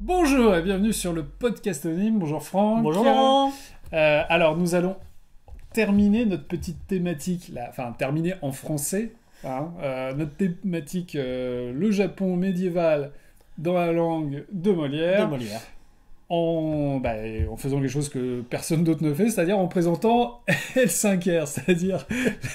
Bonjour et bienvenue sur le podcast anonyme. Bonjour Franck. Bonjour Laurent. Alors nous allons terminer notre petite thématique, là, enfin terminer en français, hein, notre thématique le Japon médiéval dans la langue de Molière. En faisant quelque chose que personne d'autre ne fait, c'est-à-dire en présentant L5R, c'est-à-dire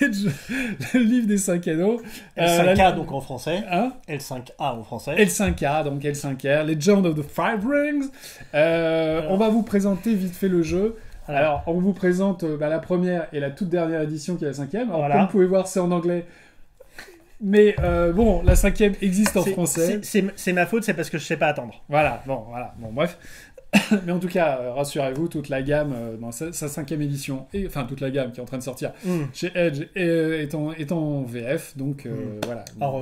le livre des 5 anneaux. L5A donc en français. Hein L5A en français. L5A, donc L5R, Legend of the Five Rings. On va vous présenter vite fait le jeu. Alors on vous présente la première et la toute dernière édition qui est la 5e. Alors comme vous pouvez voir, c'est en anglais. Mais bon, la 5e existe en français. C'est ma faute, c'est parce que je sais pas attendre. Voilà, bon, bref. Mais en tout cas, rassurez-vous, toute la gamme dans sa 5e édition, enfin toute la gamme qui est en train de sortir chez Edge est en VF, donc voilà. Alors,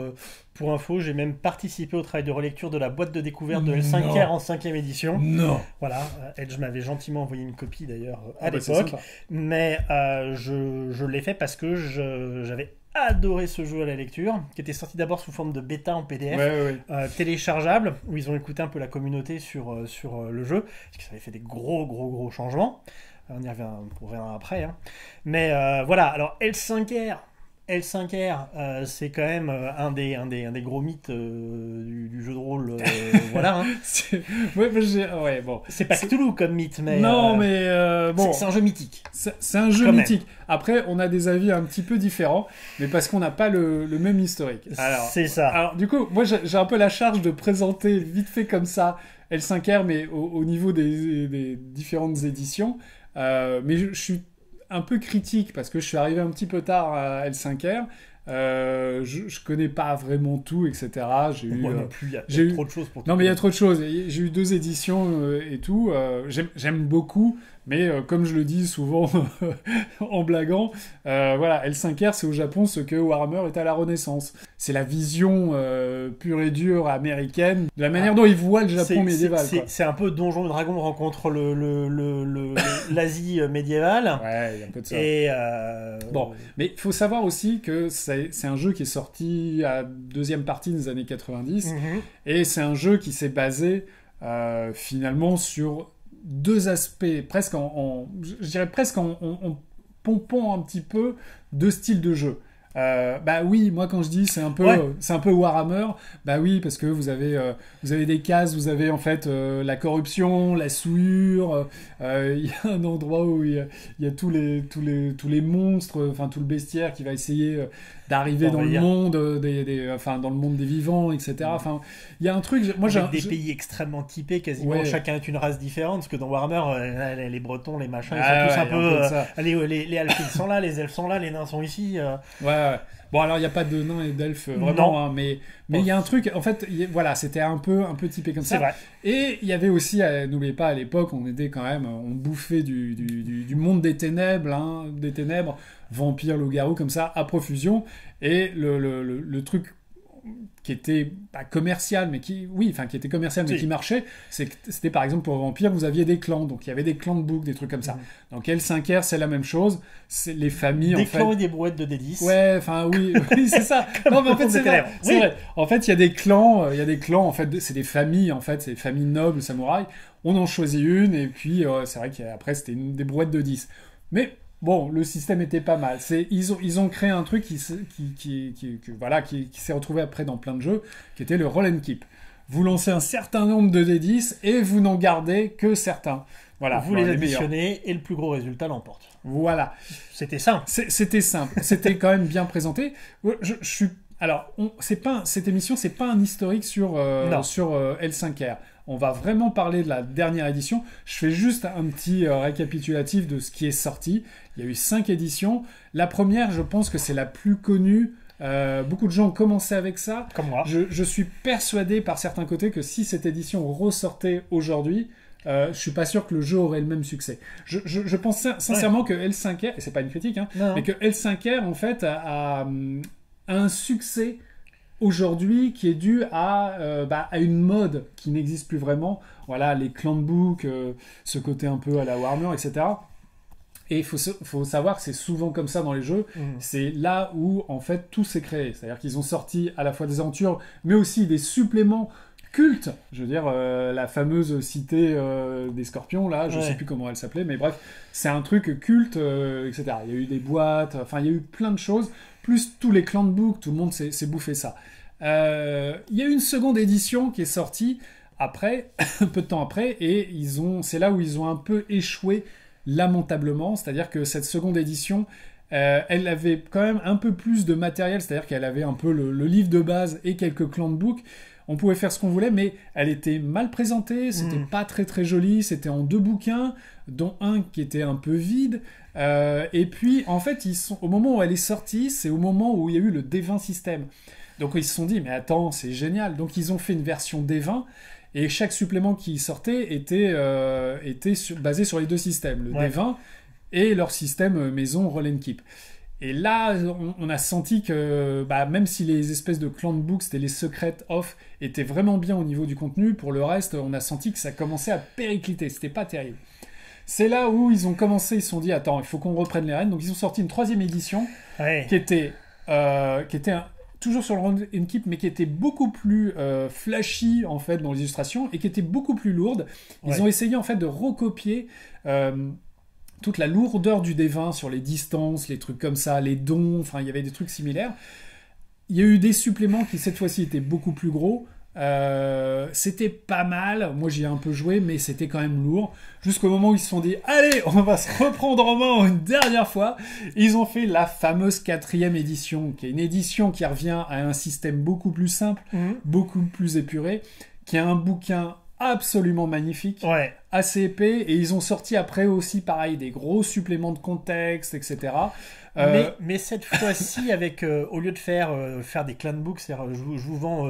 pour info, j'ai même participé au travail de relecture de la boîte de découverte de L5R en 5e édition. Non. Voilà, Edge m'avait gentiment envoyé une copie d'ailleurs à l'époque, mais je l'ai fait parce que j'avais adoré ce jeu à la lecture, qui était sorti d'abord sous forme de bêta en PDF, téléchargeable, où ils ont écouté un peu la communauté sur le jeu, parce que ça avait fait des gros changements. On reviendra après. Hein. Mais voilà, alors L5R, c'est quand même un des gros mythes du jeu de rôle. Voilà. Hein. Bon. C'est pas Cthulhu comme mythe, mais. Non, mais bon. C'est un jeu mythique. C'est un jeu mythique. Après, on a des avis un petit peu différents, mais parce qu'on n'a pas le même historique. C'est ça. Alors, du coup, moi, j'ai un peu la charge de présenter vite fait comme ça L5R, mais au niveau des différentes éditions. Mais je suis un peu critique parce que je suis arrivé un petit peu tard à L5R. Je connais pas vraiment tout, etc. Moi non plus, il y a trop de choses pour tout. Non, mais il y a trop de choses. J'ai eu 2 éditions et tout. J'aime beaucoup, mais comme je le dis souvent en blaguant, voilà, L5R, c'est au Japon ce que Warhammer est à la Renaissance. C'est la vision pure et dure américaine de la manière dont ils voient le Japon médiéval. C'est un peu Donjons et Dragons rencontre l'Asie médiévale. Ouais, il y a un peu de ça. Et bon, mais il faut savoir aussi que c'est un jeu qui est sorti à deuxième partie des années 90, et c'est un jeu qui s'est basé finalement sur 2 aspects, presque je dirais presque en pompant un petit peu 2 styles de jeu. Oui, moi quand je dis c'est un peu Warhammer, oui, parce que vous avez des cases, vous avez en fait la corruption, la souillure, il y a un endroit où il y a tous les monstres, enfin tout le bestiaire qui va essayer d'arriver dans le monde dans le monde des vivants, etc. Enfin, il y a un truc. Moi, j'ai des pays extrêmement typés, quasiment chacun est une race différente, parce que dans Warhammer, les Bretons, les machins, ils sont tous un peu. Les elfes sont là, les elfes sont là, les nains sont ici. Bon, alors il n'y a pas de nains et d'elfes vraiment, hein, mais il y a un truc. En fait, voilà, c'était un peu typé comme ça. C'est vrai. Et il y avait aussi, n'oubliez pas, à l'époque, on bouffait du monde des ténèbres, vampires, loups-garous, comme ça, à profusion. Et le truc qui était commercial, mais qui était commercial, mais qui marchait, c'était par exemple pour Vampire, vous aviez des clans, donc il y avait des clans de boucs, des trucs comme ça. Donc L5R, c'est la même chose, c'est les familles des clans et des brouettes de D10. Ouais, enfin oui, c'est ça. Non, mais en fait c'est vrai. En fait, il y a des clans, en fait, c'est des familles, en fait, c'est des familles nobles, samouraïs. On en choisit une, et puis c'est vrai qu'après c'était des brouettes de 10. Mais bon, le système était pas mal. Ils ont créé un truc qui s'est retrouvé après dans plein de jeux, qui était le roll and keep. Vous lancez un certain nombre de D10 et vous n'en gardez que certains. Voilà. Vous les additionnez et le plus gros résultat l'emporte. Voilà. C'était simple. C'était simple. C'était quand même bien présenté. Alors, cette émission, c'est pas un historique sur L5R. On va vraiment parler de la dernière édition. Je fais juste un petit récapitulatif de ce qui est sorti. Il y a eu 5 éditions. La première, je pense que c'est la plus connue. Beaucoup de gens ont commencé avec ça. Comme moi. Je suis persuadé par certains côtés que si cette édition ressortait aujourd'hui, je suis pas sûr que le jeu aurait le même succès. Je pense sincèrement que L5R, et c'est pas une critique, mais que L5R en fait a un succès aujourd'hui qui est dû à une mode qui n'existe plus vraiment. Voilà, les clans de boucs, ce côté un peu à la Warhammer, etc. Et il faut savoir que c'est souvent comme ça dans les jeux. C'est là où en fait tout s'est créé. C'est-à-dire qu'ils ont sorti à la fois des aventures, mais aussi des suppléments culte. Je veux dire, la fameuse cité des Scorpions, là, je sais plus comment elle s'appelait, mais bref, c'est un truc culte, etc. Il y a eu des boîtes, enfin, il y a eu plein de choses, plus tous les clans de book, tout le monde s'est bouffé ça. Il y a eu une seconde édition qui est sortie après, peu de temps après, et c'est là où ils ont un peu échoué lamentablement, c'est-à-dire que cette seconde édition, elle avait quand même un peu plus de matériel, c'est-à-dire qu'elle avait un peu le livre de base et quelques clans de book. On pouvait faire ce qu'on voulait, mais elle était mal présentée, c'était pas très très joli, c'était en 2 bouquins, dont un qui était un peu vide. Et puis, en fait, au moment où elle est sortie, c'est au moment où il y a eu le D20 système. Donc ils se sont dit, mais attends, c'est génial. Donc ils ont fait une version D20, et chaque supplément qui sortait était basé sur les 2 systèmes, le D20 et leur système maison Roll and Keep. Et là, on a senti que même si les espèces de clans de books, c'était les secrets off, étaient vraiment bien au niveau du contenu, pour le reste, on a senti que ça commençait à péricliter, c'était pas terrible. C'est là où ils se sont dit, attends, il faut qu'on reprenne les rênes. Donc ils ont sorti une 3e édition qui était toujours sur le Roll and Keep, mais qui était beaucoup plus flashy en fait dans les illustrations et qui était beaucoup plus lourde. Ils ont essayé en fait de recopier toute la lourdeur du D20 sur les distances, les trucs comme ça, les dons, enfin il y avait des trucs similaires. Il y a eu des suppléments qui cette fois-ci étaient beaucoup plus gros. C'était pas mal, moi j'y ai un peu joué, mais c'était quand même lourd, jusqu'au moment où ils se sont dit allez, on va se reprendre en main une dernière fois. Ils ont fait la fameuse 4e édition, qui est une édition qui revient à un système beaucoup plus simple, beaucoup plus épuré, qui a un bouquin absolument magnifique, assez épais, et ils ont sorti après aussi pareil des gros suppléments de contexte, etc. Mais cette fois-ci, avec au lieu de faire des clan books, c'est-à-dire je vous vends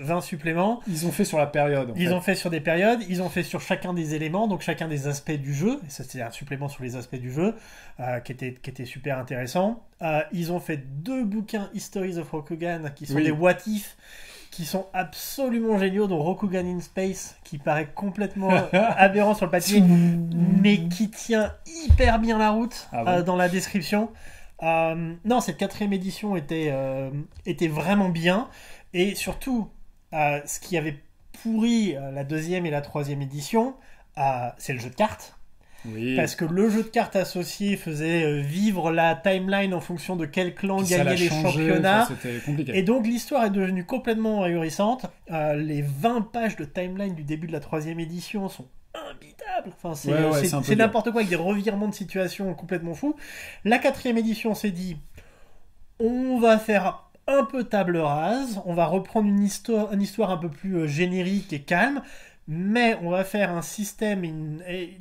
20 suppléments. Ils ont fait sur la période. Ils ont fait sur des périodes, ils ont fait sur chacun des éléments, donc chacun des aspects du jeu. Et ça, c'est un supplément sur les aspects du jeu qui était super intéressant. Ils ont fait 2 bouquins Histories of Rokugan qui sont des what if, qui sont absolument géniaux, dont Rokugan in Space, qui paraît complètement aberrant sur le papier, mais qui tient hyper bien la route dans la description. Non, cette 4e édition était vraiment bien, et surtout, ce qui avait pourri la 2e et la 3e édition, c'est le jeu de cartes. Parce que le jeu de cartes associé faisait vivre la timeline en fonction de quel clan gagnait les championnats. Et donc l'histoire est devenue complètement ahurissante. Les 20 pages de timeline du début de la 3e édition sont imbitables. Enfin, c'est n'importe quoi, avec des revirements de situation complètement fous. La 4e édition s'est dit, on va faire un peu table rase, on va reprendre une histoire un peu plus générique et calme, mais on va faire un système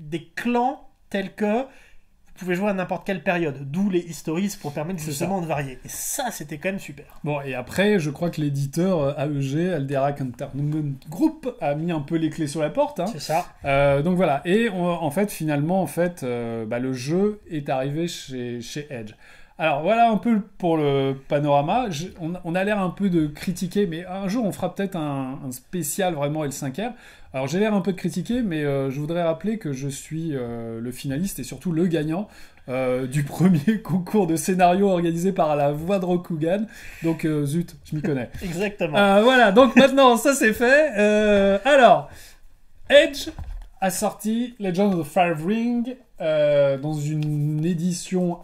des clans tels que vous pouvez jouer à n'importe quelle période, d'où les histories pour permettre justement de varier. Et ça, c'était quand même super. Bon, et après, je crois que l'éditeur AEG, Alderac Entertainment Group, a mis un peu les clés sur la porte. C'est ça. Donc voilà. Et finalement, le jeu est arrivé chez Edge. Alors voilà un peu pour le panorama. On a l'air un peu de critiquer, mais un jour on fera peut-être un spécial vraiment L5R. Alors j'ai l'air un peu de critiquer, mais je voudrais rappeler que je suis le finaliste et surtout le gagnant du premier concours de scénario organisé par la Voix de Rokugan. Donc zut, je m'y connais. Exactement. Voilà, donc maintenant ça c'est fait. Alors, Edge a sorti Legend of the Fire Ring dans une édition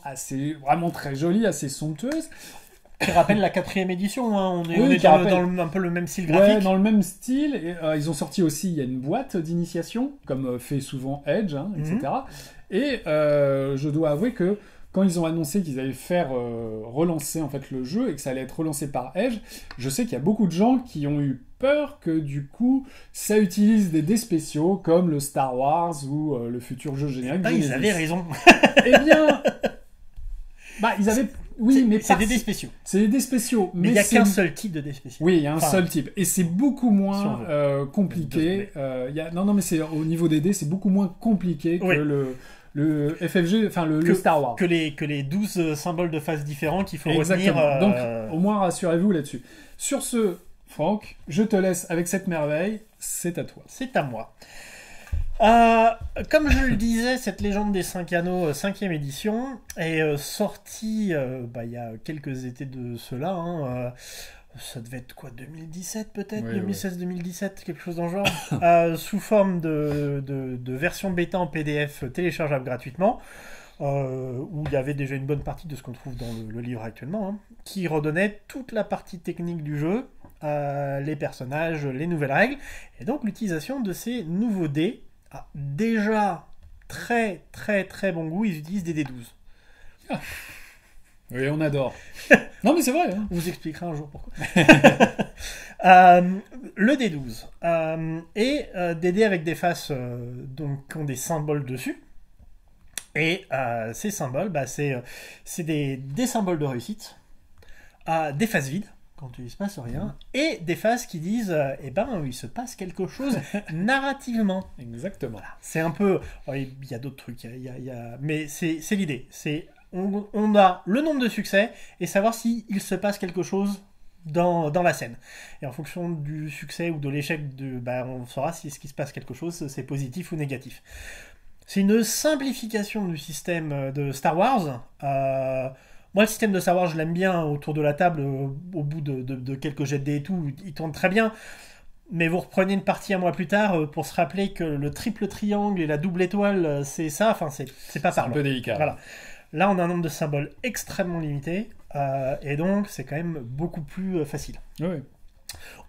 vraiment très jolie, assez somptueuse. Qui rappelle la 4e édition, hein. On est dans un peu le même style graphique. Ouais, dans le même style. Et, ils ont sorti aussi, il y a une boîte d'initiation, comme fait souvent Edge, etc. Et je dois avouer que quand ils ont annoncé qu'ils allaient faire relancer en fait le jeu et que ça allait être relancé par Edge, je sais qu'il y a beaucoup de gens qui ont eu peur que du coup ça utilise des dés spéciaux comme le Star Wars ou le futur jeu générique. Ils avaient raison. Eh bien, ils avaient. Oui, mais c'est des dés spéciaux. C'est des dés spéciaux. Mais il n'y a qu'un seul type de dés spéciaux. Oui, il y a un seul type. Et c'est beaucoup moins compliqué. Non, mais c'est au niveau des dés, c'est beaucoup moins compliqué que le FFG, enfin le Star Wars. Que les 12 symboles de face différents qu'il faut retenir. retenir. Donc, au moins, rassurez-vous là-dessus. Sur ce, Franck, je te laisse avec cette merveille. C'est à toi. C'est à moi. Comme je le disais, cette légende des 5 anneaux 5e édition est sortie il y a quelques étés de cela. ça devait être quoi, 2017 peut-être, oui, 2016-2017, quelque chose dans le genre, sous forme de version bêta en PDF téléchargeable gratuitement, où il y avait déjà une bonne partie de ce qu'on trouve dans le livre actuellement, hein, qui redonnait toute la partie technique du jeu, les personnages, les nouvelles règles, et donc l'utilisation de ces nouveaux dés a déjà très très très bon goût. Ils utilisent des D12. Ah. Oui, on adore. Non, mais c'est vrai. Hein. On vous expliquera un jour pourquoi. Le D12. Et des dés avec des faces donc, qui ont des symboles dessus. Et ces symboles, bah, c'est des symboles de réussite, des faces vides, quand il ne se passe rien, et des faces qui disent eh ben, il se passe quelque chose narrativement. Exactement. Voilà. C'est un peu... Il y a d'autres trucs, mais c'est l'idée. On a le nombre de succès et savoir s'il se passe quelque chose dans la scène. Et en fonction du succès ou de l'échec, on saura si ce qui se passe quelque chose, c'est positif ou négatif. C'est une simplification du système de Star Wars. Moi, le système de Star Wars, je l'aime bien autour de la table, au bout de quelques jets de dés et tout, il tourne très bien. Mais vous reprenez une partie un mois plus tard pour se rappeler que le triple triangle et la double étoile, c'est ça, enfin, c'est pas parlant. C'est un peu délicat. Voilà. Là, on a un nombre de symboles extrêmement limité, et donc c'est quand même beaucoup plus facile. Oui.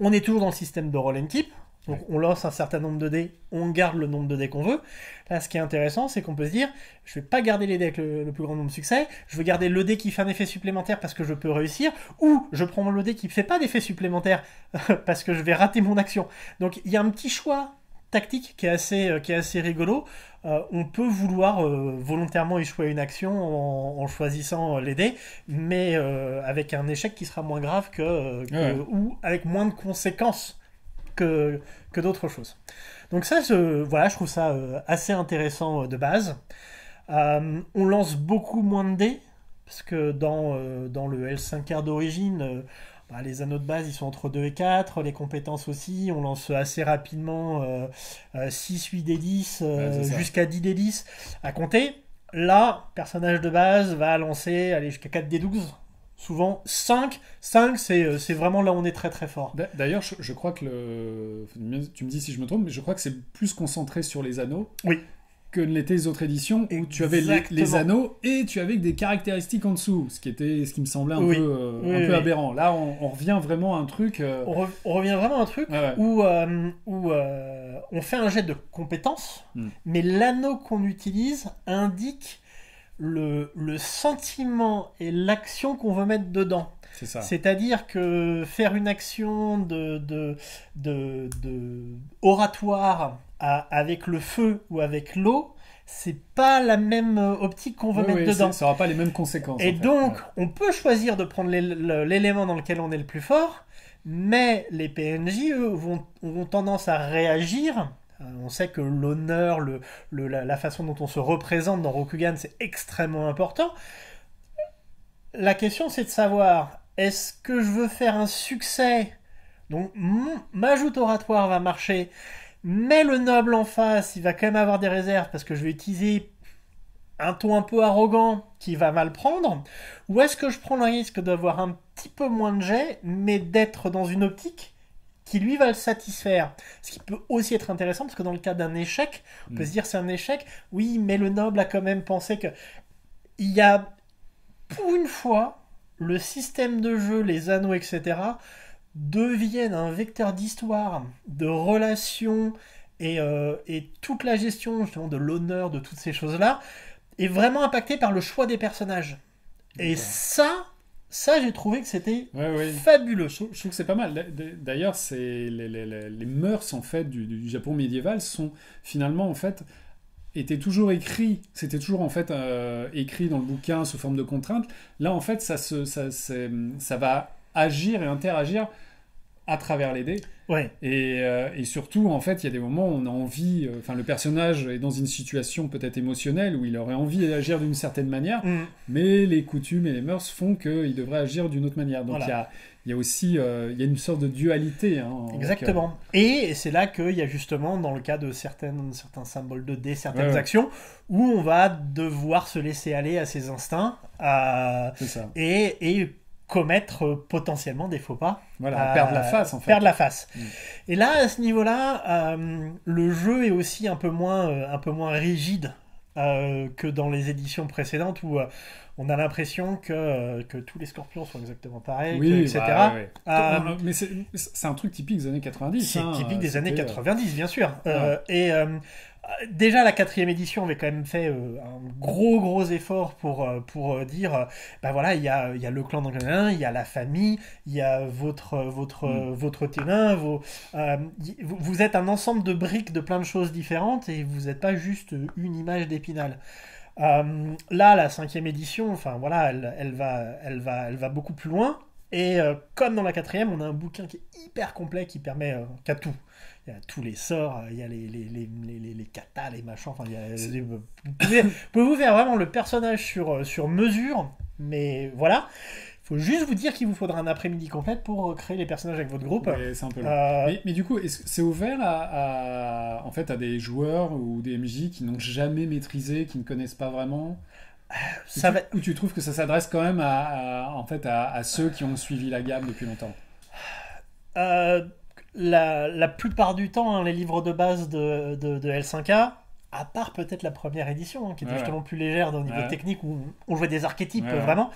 On est toujours dans le système de roll and keep. Donc on lance un certain nombre de dés, on garde le nombre de dés qu'on veut. Là, ce qui est intéressant, c'est qu'on peut se dire, je vais pas garder les dés avec le plus grand nombre de succès, je veux garder le dé qui fait un effet supplémentaire parce que je peux réussir, ou je prends le dé qui ne fait pas d'effet supplémentaire parce que je vais rater mon action. Donc il y a un petit choix tactique qui est assez rigolo. On peut vouloir volontairement échouer une action en choisissant les dés, mais avec un échec qui sera moins grave ou avec moins de conséquences que d'autres choses. Donc ça, je trouve ça assez intéressant de base. On lance beaucoup moins de dés, parce que dans le L5R d'origine, les anneaux de base, ils sont entre 2 et 4, les compétences aussi, on lance assez rapidement 6, 8 D10, jusqu'à 10 D10 à compter. Là, personnage de base va lancer jusqu'à 4 D12, souvent 5, c'est vraiment là où on est très très fort. D'ailleurs, je crois que tu me dis si je me trompe, mais je crois que c'est plus concentré sur les anneaux. Oui. Que l'étaient les autres éditions où tu avais les anneaux et tu avais des caractéristiques en dessous, ce qui me semblait un peu aberrant. Là, on revient vraiment à un truc... On revient vraiment à un truc où on fait un jet de compétences, mais l'anneau qu'on utilise indique le sentiment et l'action qu'on veut mettre dedans. C'est ça. C'est-à-dire que faire une action de oratoire avec le feu ou avec l'eau, c'est pas la même optique qu'on veut mettre dedans. Ça n'aura pas les mêmes conséquences. Et donc, on peut choisir de prendre l'élément dans lequel on est le plus fort, mais les PNJ, eux, ont tendance à réagir. On sait que l'honneur, la façon dont on se représente dans Rokugan, c'est extrêmement important. La question, c'est de savoir, est-ce que je veux faire un succès? Donc, ma joute oratoire va marcher, mais le noble en face, il va quand même avoir des réserves parce que je vais utiliser un ton un peu arrogant qui va mal prendre. Ou est-ce que je prends le risque d'avoir un petit peu moins de jets, mais d'être dans une optique qui lui va le satisfaire? Ce qui peut aussi être intéressant parce que dans le cas d'un échec, on peut se dire c'est un échec, oui, mais le noble a quand même pensé que il y a, pour une fois, le système de jeu, les anneaux, etc., deviennent un vecteur d'histoire, de relations et toute la gestion justement de l'honneur, de toutes ces choses-là, est vraiment impactée par le choix des personnages. Et ça, j'ai trouvé que c'était fabuleux. Je trouve que c'est pas mal. D'ailleurs, les mœurs en fait du Japon médiéval sont finalement en fait étaient toujours écrits. C'était toujours en fait écrit dans le bouquin sous forme de contraintes. Là, en fait, ça va agir et interagir à travers les dés. Ouais. Et surtout, en fait, il y a des moments où on a envie... le personnage est dans une situation peut-être émotionnelle où il aurait envie d'agir d'une certaine manière, mais les coutumes et les mœurs font qu'il devrait agir d'une autre manière. Donc, il y a aussi il y a une sorte de dualité. Exactement. Et c'est là qu'il y a justement, dans le cas de certains symboles de dés, certaines actions, où on va devoir se laisser aller à ses instincts. C'est ça. Et commettre potentiellement des faux pas. Voilà, perdre la face en fait. Perdre la face. Et là, à ce niveau-là, le jeu est aussi un peu moins rigide que dans les éditions précédentes où on a l'impression que tous les scorpions sont exactement pareils, etc. Mais c'est un truc typique des années 90. C'est typique des années 90, bien sûr. Déjà, la 4e édition avait quand même fait un gros effort pour dire, voilà, il y a le clan d'Anglin, il y a la famille, il y a votre ténin, vous êtes un ensemble de briques de plein de choses différentes et vous n'êtes pas juste une image d'Épinal. Là, la 5e édition, enfin voilà, elle va beaucoup plus loin. Et comme dans la 4e, on a un bouquin qui est hyper complet, qui permet qu'à tout. Il y a tous les sorts, il y a les katas, les machins. Enfin, vous pouvez vous faire vraiment le personnage sur mesure, mais voilà. Il faut juste vous dire qu'il vous faudra un après-midi complet pour créer les personnages avec votre groupe. Ouais, c'est un peu long. Mais du coup, c'est ouvert en fait, à des joueurs ou des MJ qui n'ont jamais maîtrisé, qui ne connaissent pas vraiment ou tu trouves que ça s'adresse quand même à ceux qui ont suivi la gamme depuis longtemps? La plupart du temps, les livres de base de L5A, à part peut-être la première édition, qui était justement plus légère au niveau technique, où on jouait des archétypes vraiment.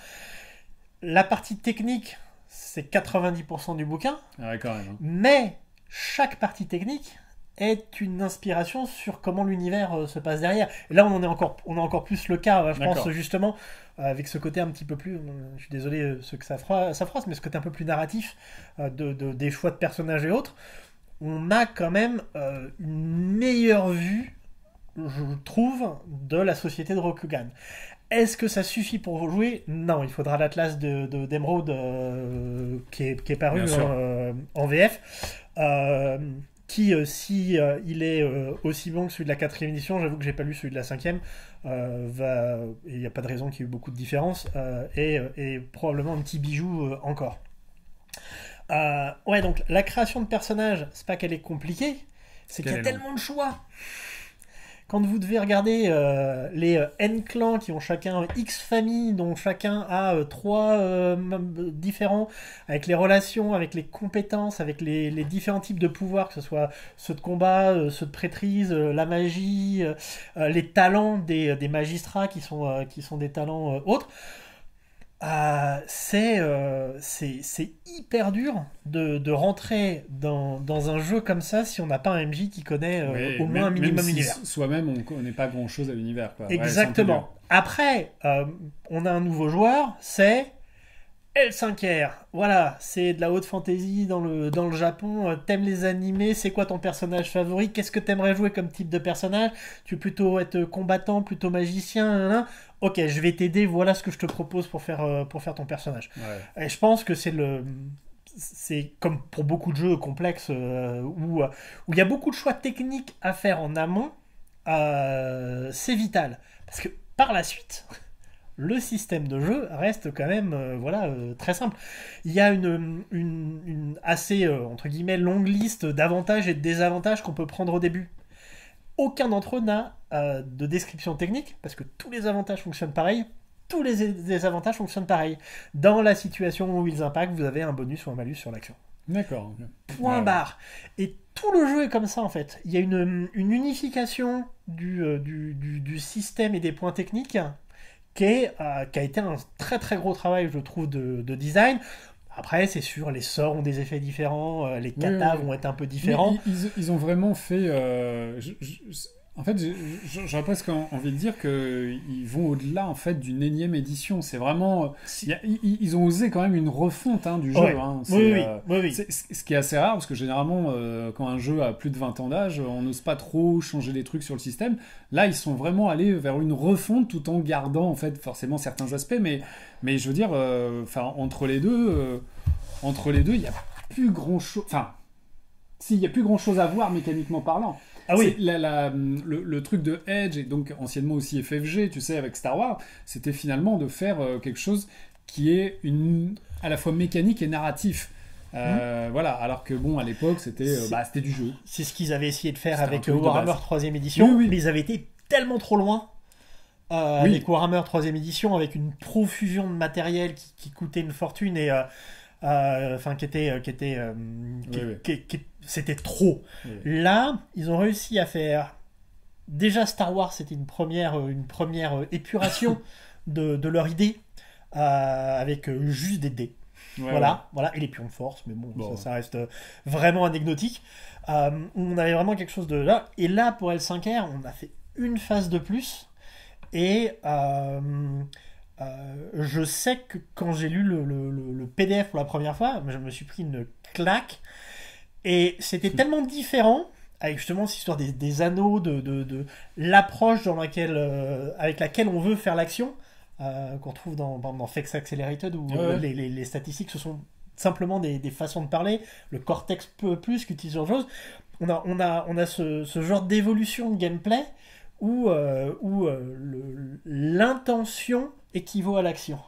La partie technique, c'est 90% du bouquin. Quand même. Mais chaque partie technique est une inspiration sur comment l'univers se passe derrière. Et là, on a encore plus le cas, je pense, justement, avec ce côté un petit peu plus, je suis désolé ce que ça froisse, mais ce côté un peu plus narratif des choix de personnages et autres. On a quand même une meilleure vue, je trouve, de la société de Rokugan. Est-ce que ça suffit pour jouer? Non, il faudra l'Atlas d'Emeraude qui est paru en VF. Qui, si il est aussi bon que celui de la 4e édition, j'avoue que j'ai pas lu celui de la 5e, il n'y a pas de raison qu'il y ait eu beaucoup de différences, et probablement un petit bijou encore. Donc la création de personnages, c'est pas qu'elle est compliquée, c'est qu'il y a tellement de choix. Quand vous devez regarder les N clans qui ont chacun X familles, dont chacun a 3 différents, avec les relations, avec les compétences, avec les différents types de pouvoirs, que ce soit ceux de combat, ceux de prêtrise, la magie, les talents des magistrats qui sont des talents autres, c'est hyper dur de rentrer dans un jeu comme ça si on n'a pas un MJ qui connaît au moins un minimum l'univers. Soi-même, on ne connaît pas grand-chose à l'univers. Exactement. Après, on a un nouveau joueur, c'est L5R. Voilà, c'est de la haute fantasy dans le Japon. T'aimes les animés, c'est quoi ton personnage favori? Qu'est-ce que t'aimerais jouer comme type de personnage? Tu veux plutôt être combattant, plutôt magicien? Ok, je vais t'aider, voilà ce que je te propose pour faire ton personnage. Et je pense que c'est comme pour beaucoup de jeux complexes où il y a beaucoup de choix techniques à faire en amont, c'est vital. Parce que par la suite, le système de jeu reste quand même très simple. Il y a une assez, entre guillemets, longue liste d'avantages et de désavantages qu'on peut prendre au début. Aucun d'entre eux n'a de description technique, parce que tous les avantages fonctionnent pareil, tous les désavantages fonctionnent pareil. Dans la situation où ils impactent, vous avez un bonus ou un malus sur l'action. D'accord. Point barre. Et tout le jeu est comme ça, en fait. Il y a une unification du système et des points techniques qui a été un très très gros travail, je trouve, de design. Après, c'est sûr, les sorts ont des effets différents, les katas vont être un peu différents. Ils ont vraiment fait... En fait, j'aurais presque envie de dire qu'ils vont au-delà en fait d'une énième édition. C'est vraiment, ils ont osé quand même une refonte du jeu. Oui. Ce qui est assez rare parce que généralement, quand un jeu a plus de 20 ans d'âge, on n'ose pas trop changer des trucs sur le système. Là, ils sont vraiment allés vers une refonte tout en gardant en fait forcément certains aspects. Mais je veux dire, entre les deux, il y a plus grand chose. Enfin, s'il y a plus grand chose à voir mécaniquement parlant. Ah oui. Le truc de Edge, et donc anciennement aussi FFG, tu sais, avec Star Wars, c'était finalement de faire quelque chose qui est à la fois mécanique et narratif. Voilà, alors que bon, à l'époque, c'était du jeu. C'est ce qu'ils avaient essayé de faire avec Warhammer 3ème édition, mais ils avaient été tellement trop loin avec Warhammer 3ème édition, avec une profusion de matériel qui coûtait une fortune et c'était trop. Oui. Là, ils ont réussi à faire. Déjà, Star Wars, c'était une première épuration de leur idée, avec juste des dés. Voilà, et les pions de force, mais bon. Ça reste vraiment anecdotique. On avait vraiment quelque chose de là. Et là, pour L5R, on a fait une phase de plus. Et je sais que quand j'ai lu le PDF pour la première fois, je me suis pris une claque. Et c'était tellement différent, avec justement cette histoire des anneaux, de l'approche avec laquelle on veut faire l'action, qu'on trouve dans Fex Accelerated, où les statistiques, ce sont simplement des façons de parler, le Cortex plus qu'utilise ce genre de choses. On a ce genre d'évolution de gameplay où l'intention équivaut à l'action.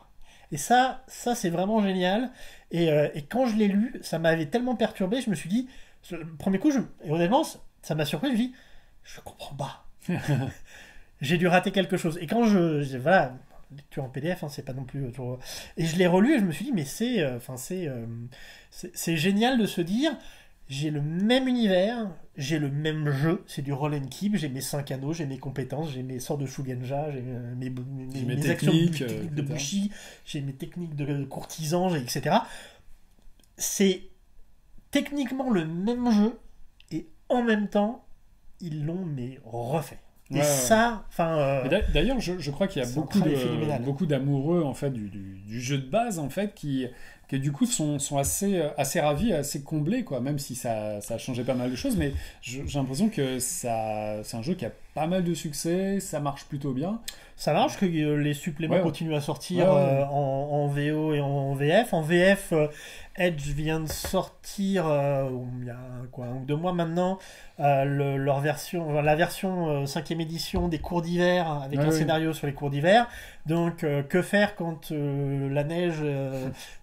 Et ça c'est vraiment génial. Et quand je l'ai lu, ça m'avait tellement perturbé, je me suis dit, le premier coup, et honnêtement, ça m'a surpris, je me suis dit, je comprends pas. J'ai dû rater quelque chose. Et quand voilà, lecture en PDF, c'est pas non plus toujours... Et je l'ai relu et je me suis dit, mais c'est génial de se dire, j'ai le même univers, j'ai le même jeu, c'est du roll and keep, j'ai mes 5 anneaux, j'ai mes compétences, j'ai mes sorts de Shugenja, j'ai mes actions de Bushi, j'ai mes techniques de courtisan, etc. C'est techniquement le même jeu, et en même temps, ils l'ont refait. Et ça, d'ailleurs, je crois qu'il y a beaucoup d'amoureux en fait du jeu de base en fait qui du coup sont assez ravis, assez comblés quoi, même si ça a changé pas mal de choses, mais j'ai l'impression que c'est un jeu qui a pas mal de succès, ça marche plutôt bien. Ça marche, que les suppléments continuent à sortir en VO et en VF. En VF, Edge vient de sortir il y a 1 ou 2 mois maintenant, la version 5ème édition des cours d'hiver, avec un scénario sur les cours d'hiver. Donc, que faire quand la neige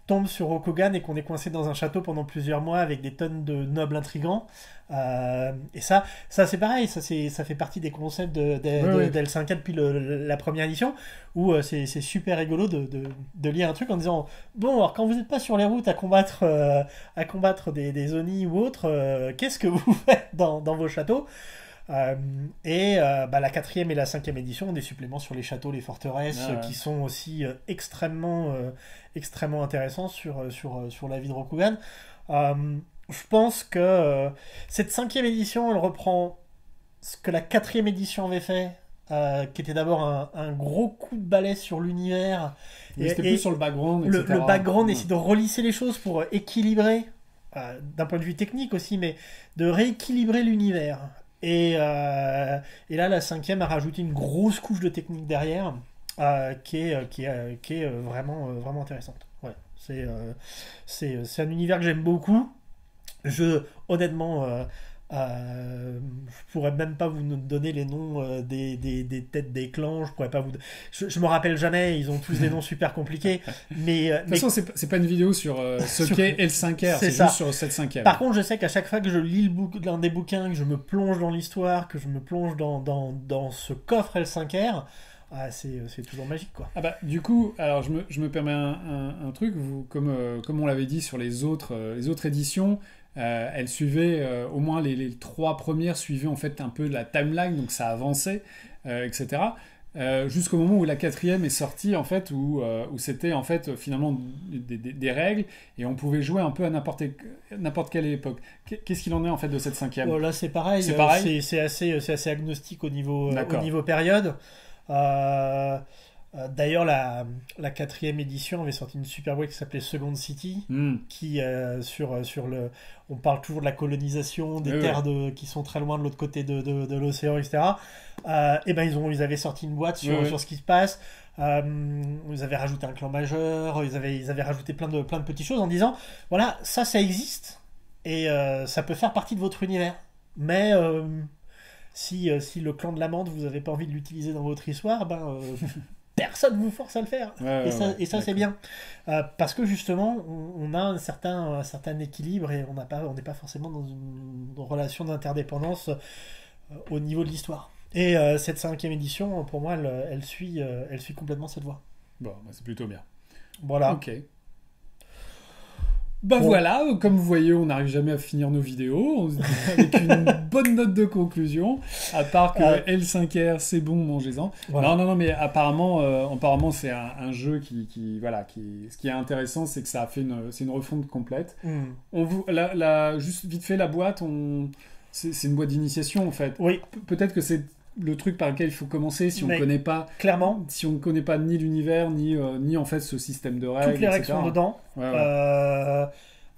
tombe sur Rokugan et qu'on est coincé dans un château pendant plusieurs mois avec des tonnes de nobles intrigants. Et ça c'est pareil, ça fait partie des concepts d'L5A depuis la première édition, où c'est super rigolo de lire un truc en disant, bon, alors quand vous n'êtes pas sur les routes à combattre des Oni ou autres, qu'est-ce que vous faites dans vos châteaux? La 4ème et la 5ème édition ont des suppléments sur les châteaux, les forteresses, qui sont aussi extrêmement intéressants sur la vie de Rokugan. Je pense que cette 5ème édition, elle reprend ce que la 4ème édition avait fait, qui était d'abord un gros coup de balai sur l'univers. Et c'était plus sur le background, etc. Le background, essayer de relisser les choses pour équilibrer, d'un point de vue technique aussi, mais de rééquilibrer l'univers. Et là, la 5ème a rajouté une grosse couche de technique derrière, qui est vraiment intéressante. Ouais, c'est un univers que j'aime beaucoup. Honnêtement, je pourrais même pas vous donner les noms des têtes des clans. Je me rappelle jamais. Ils ont tous des noms super compliqués. Mais de toute façon, c'est pas une vidéo sur ce qu'est L5R. C'est juste sur cette 5ème. Par contre, je sais qu'à chaque fois que je lis l'un des bouquins, que je me plonge dans l'histoire, que je me plonge dans ce coffre L5R. C'est toujours magique, quoi. Du coup, alors je me permets un truc. Comme on l'avait dit sur les autres éditions, elles suivaient au moins les 3 premières suivaient en fait un peu de la timeline, donc ça avançait, etc. Jusqu'au moment où la 4ème est sortie en fait, où c'était en fait finalement des règles et on pouvait jouer un peu à n'importe quelle époque. Qu'est-ce qu'il en est en fait de cette 5ème? Là, c'est pareil. C'est assez agnostique au niveau période. D'ailleurs, la 4ème édition avait sorti une super boîte qui s'appelait Second City, qui on parle toujours de la colonisation des terres qui sont très loin de l'autre côté de l'océan, etc. Ils avaient sorti une boîte sur ce qui se passe. Ils avaient rajouté un clan majeur, ils avaient rajouté plein de petites choses en disant, voilà, ça existe et ça peut faire partie de votre univers. Mais si le clan de l'amande, vous n'avez pas envie de l'utiliser dans votre histoire, personne vous force à le faire. Et ça c'est bien. Parce que justement, on a un certain équilibre et on n'est pas forcément dans une relation d'interdépendance au niveau de l'histoire. Et cette 5e édition, pour moi, elle suit complètement cette voie. Bon, bah, c'est plutôt bien. Voilà. Ok. Bah voilà, comme vous voyez, on n'arrive jamais à finir nos vidéos avec une bonne note de conclusion, à part que L5R, c'est bon, mangez-en. Voilà. Non, mais apparemment c'est un jeu qui ce qui est intéressant, c'est que ça a fait une refonte complète. Juste vite fait, la boîte, c'est une boîte d'initiation en fait. Oui. Peut-être que c'est le truc par lequel il faut commencer si on ne connaît pas clairement, si on ne connaît pas ni l'univers ni en fait ce système de règles, toutes les règles sont dedans,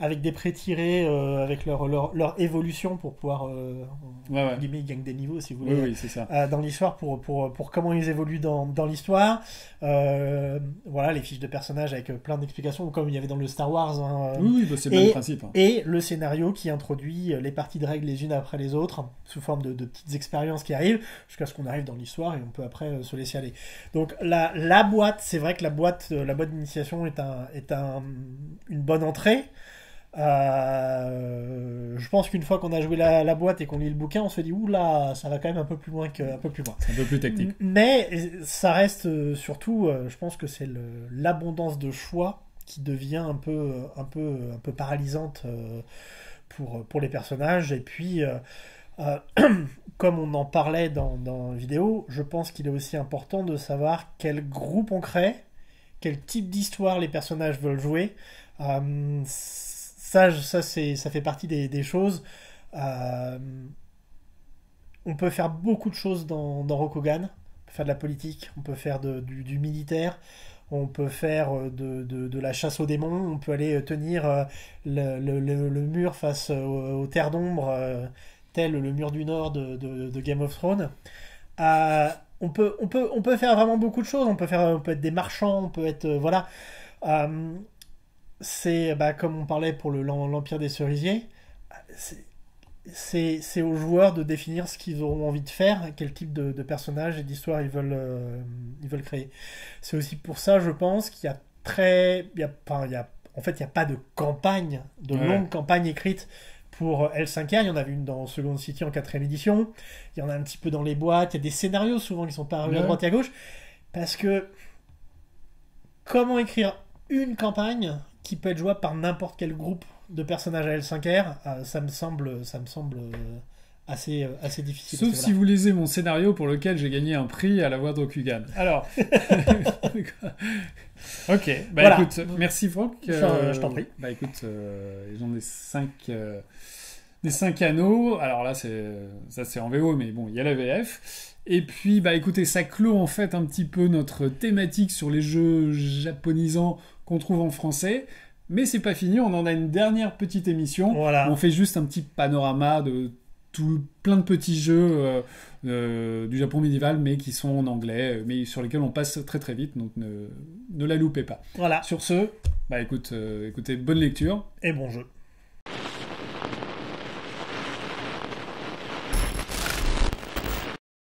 avec des pré-tirés, avec leur évolution pour pouvoir ils gagnent des niveaux si vous voulez, oui, c'est ça. Dans l'histoire pour comment ils évoluent dans l'histoire, voilà, les fiches de personnages avec plein d'explications comme il y avait dans le Star Wars, c'est le même principe, et le scénario qui introduit les parties de règles les unes après les autres sous forme de petites expériences qui arrivent jusqu'à ce qu'on arrive dans l'histoire et on peut après se laisser aller. Donc la boîte, c'est vrai que la boîte d'initiation est une bonne entrée. Je pense qu'une fois qu'on a joué la boîte et qu'on lit le bouquin, on se dit oula, ça va quand même un peu plus loin. C'est un peu plus technique. Mais ça reste surtout, je pense que c'est l'abondance de choix qui devient un peu paralysante pour les personnages. Et puis, comme on en parlait dans la vidéo, je pense qu'il est aussi important de savoir quel groupe on crée, quel type d'histoire les personnages veulent jouer. Ça fait partie des choses. On peut faire beaucoup de choses dans Rokugan. On peut faire de la politique, on peut faire du militaire, on peut faire de la chasse aux démons, on peut aller tenir le mur face aux terres d'ombre, tel le mur du Nord de Game of Thrones. On peut faire vraiment beaucoup de choses. On peut être des marchands, on peut être voilà. C'est comme on parlait pour l'Empire des Cerisiers, c'est aux joueurs de définir ce qu'ils auront envie de faire, quel type de personnages et d'histoire ils veulent créer. C'est aussi pour ça, je pense, qu'il y a en fait il n'y a pas de campagne, longue campagne écrite pour L5R. Il y en avait une dans Second City en 4e édition, il y en a un petit peu dans les boîtes, il y a des scénarios souvent qui sont parus à droite et à gauche, parce que comment écrire une campagne qui peut être jouable par n'importe quel groupe de personnages à L5R, ça me semble assez difficile. Sauf si vous lisez mon scénario pour lequel j'ai gagné un prix à la voix de Rokugan. Alors, ok, voilà. Écoute, merci Franck. Je t'en prie. Écoute, ils ont des 5 anneaux. Alors là, c'est en VO, mais bon, il y a la VF. Et puis, écoutez, ça clôt en fait un petit peu notre thématique sur les jeux japonisants qu'on trouve en français. Mais c'est pas fini, on en a une dernière petite émission. Voilà. On fait juste un petit panorama de plein de petits jeux du Japon médiéval, mais qui sont en anglais, mais sur lesquels on passe très très vite, donc ne la loupez pas. Voilà. Sur ce, écoutez, bonne lecture. Et bon jeu.